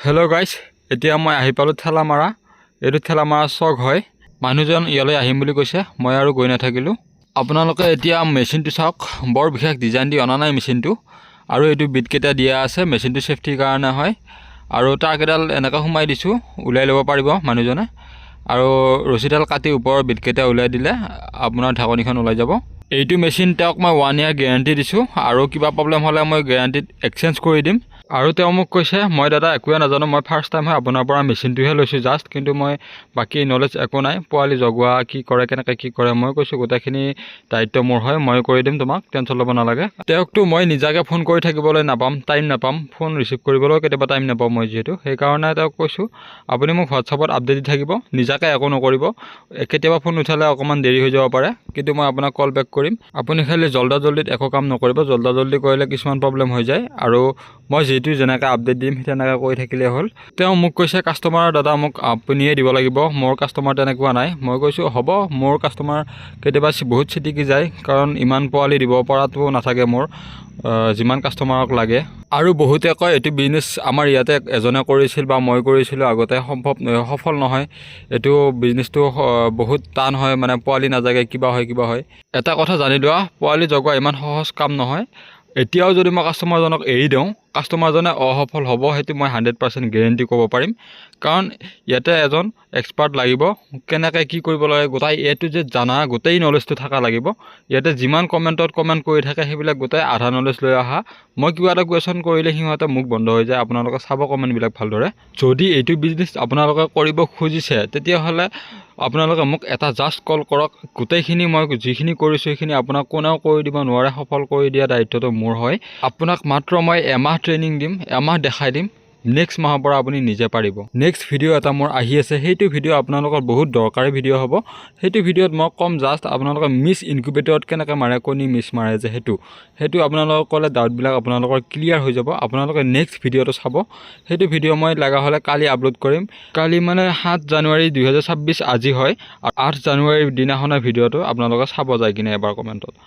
Hello' guys, এতিয়া মই আহি পালোঁ ঠেলামাৰা। এইটো ঠেলামাৰা চক হয়। মানুহজন ইয়ালৈ আহিম বুলি কৈছে, মই আৰু গৈ নাথাকিলোঁ। আপোনালোকে এতিয়া মেচিনটো চাওক, বৰ বিশেষ ডিজাইন দি অনা নাই মেচিনটো। আৰু এইটো বিটকেইটা দিয়া আছে, মেচিনটো ছেফটিৰ কাৰণে হয়। আৰু তাৰকেইডাল এনেকৈ সোমাই দিছোঁ, ওলাই ল'ব পাৰিব মানুহজনে। আৰু ৰছীডাল কাটি ওপৰৰ বিটকেইটা ওলাই দিলে আপোনাৰ ঢাকনিখন ওলাই যাব। এইটো মেচিন তেওঁক মই 1 year গেৰাণ্টি দিছোঁ, আৰু কিবা প্ৰব্লেম হ'লে মই গেৰাণ্টিত এক্সচেঞ্জ কৰি দিম। আৰু তেওঁ মোক কৈছে, মই দাদা একোৱে নাজানো, মই ফাৰ্ষ্ট টাইম হয় আপোনাৰ পৰা মেচিনটোহে লৈছোঁ জাষ্ট, কিন্তু মই বাকী নলেজ একো নাই, পোৱালি জগোৱা কি কৰে কেনেকৈ কি কৰে। মই কৈছোঁ গোটেইখিনি দায়িত্ব মোৰ হয়, মই কৰি দিম, তোমাক টেনশ্যন ল'ব নালাগে। তেওঁকতো মই নিজাকৈ ফোন কৰি থাকিবলৈ নাপাম, টাইম নাপাম, ফোন ৰিচিভ কৰিবলৈও কেতিয়াবা টাইম নাপাওঁ মই যিহেতু। সেইকাৰণে তেওঁক কৈছোঁ আপুনি মোক হোৱাটছআপত আপডেট দি থাকিব, নিজাকৈ একো নকৰিব। কেতিয়াবা ফোন উঠালে অকণমান দেৰি হৈ যাব পাৰে, কিন্তু মই আপোনাক কল বেক কৰিম। আপুনি খালি জল্দিত একো কাম নকৰিব, জল্দি কৰিলে কিছুমান প্ৰব্লেম হৈ যায়। আৰু মই যিহেতু যেনেকৈ আপডেট দিম তেনেকৈ কৰি থাকিলেই হ'ল। তেওঁ মোক কৈছে কাষ্টমাৰ দাদা মোক আপুনিয়ে দিব লাগিব, মোৰ কাষ্টমাৰ তেনেকুৱা নাই। মই কৈছোঁ হ'ব, মোৰ কাষ্টমাৰ কেতিয়াবা বহুত চিটিকি যায়, কাৰণ ইমান পোৱালি দিব পৰাটো নাথাকে মোৰ, যিমান কাষ্টমাৰক লাগে। আৰু বহুতে কয় এইটো বিজনেছ আমাৰ ইয়াতে এজনে কৰিছিল বা মই কৰিছিলোঁ আগতে, সফল নহয়। এইটো বিজনেছটো বহুত টান হয়, মানে পোৱালি নাজাগে, কিবা হয়। এটা কথা জানি লোৱা, পোৱালি জগোৱা ইমান সহজ কাম নহয়। এতিয়াও যদি মই কাষ্টমাৰজনক এৰি দিওঁ, কাষ্টমাৰজনে অসফল হ'ব, সেইটো মই 100% গেৰেণ্টি ক'ব পাৰিম। কাৰণ ইয়াতে এজন এক্সপাৰ্ট লাগিব, কেনেকৈ কি কৰিব লাগে গোটেই এইটো যে জানা গোটেই নলেজটো থকা লাগিব। ইয়াতে যিমান কমেণ্ট কৰি থাকে সেইবিলাক গোটেই আধা নলেজ লৈ অহা। মই কিবা এটা কুৱেশ্যন কৰিলে সিহঁতে মুখ বন্ধ হৈ যায়। আপোনালোকে চাব কমেণ্টবিলাক ভালদৰে। যদি এইটো বিজনেছ আপোনালোকে কৰিব খুজিছে, তেতিয়াহ'লে আপোনালোকে মোক এটা জাষ্ট কল কৰক। গোটেইখিনি মই যিখিনি কৰিছোঁ সেইখিনি আপোনাক কোনেও কৰি দিব নোৱাৰে, সফল কৰি দিয়া দায়িত্বটো মোৰ হয়। আপোনাক মাত্ৰ মই এমাহ ট্ৰেইনিং দিম, এমাহ দেখাই দিম, নেক্সট মাহৰ পৰা আপুনি নিজে পাৰিব। নেক্সট ভিডিঅ' এটা মোৰ আহি আছে, সেইটো ভিডিঅ' আপোনালোকৰ বহুত দৰকাৰী ভিডিঅ' হ'ব। সেইটো ভিডিঅ'ত মই ক'ম জাষ্ট আপোনালোকে মিছ ইনকিউবেটৰত কেনেকৈ মাৰে, কণী মিছ মাৰে যে সেইটো আপোনালোকক ক'লে ডাউটবিলাক আপোনালোকৰ ক্লিয়াৰ হৈ যাব। আপোনালোকে নেক্সট ভিডিঅ'টো চাব। সেইটো ভিডিঅ' মই লগা হ'লে কালি আপলোড কৰিম। কালি মানে 7 জানুৱাৰী 2026 আজি হয়, আৰু 8 জানুৱাৰীৰ দিনাখনৰ ভিডিঅ'টো আপোনালোকে চাব যায় কিনে এবাৰ কমেণ্টত।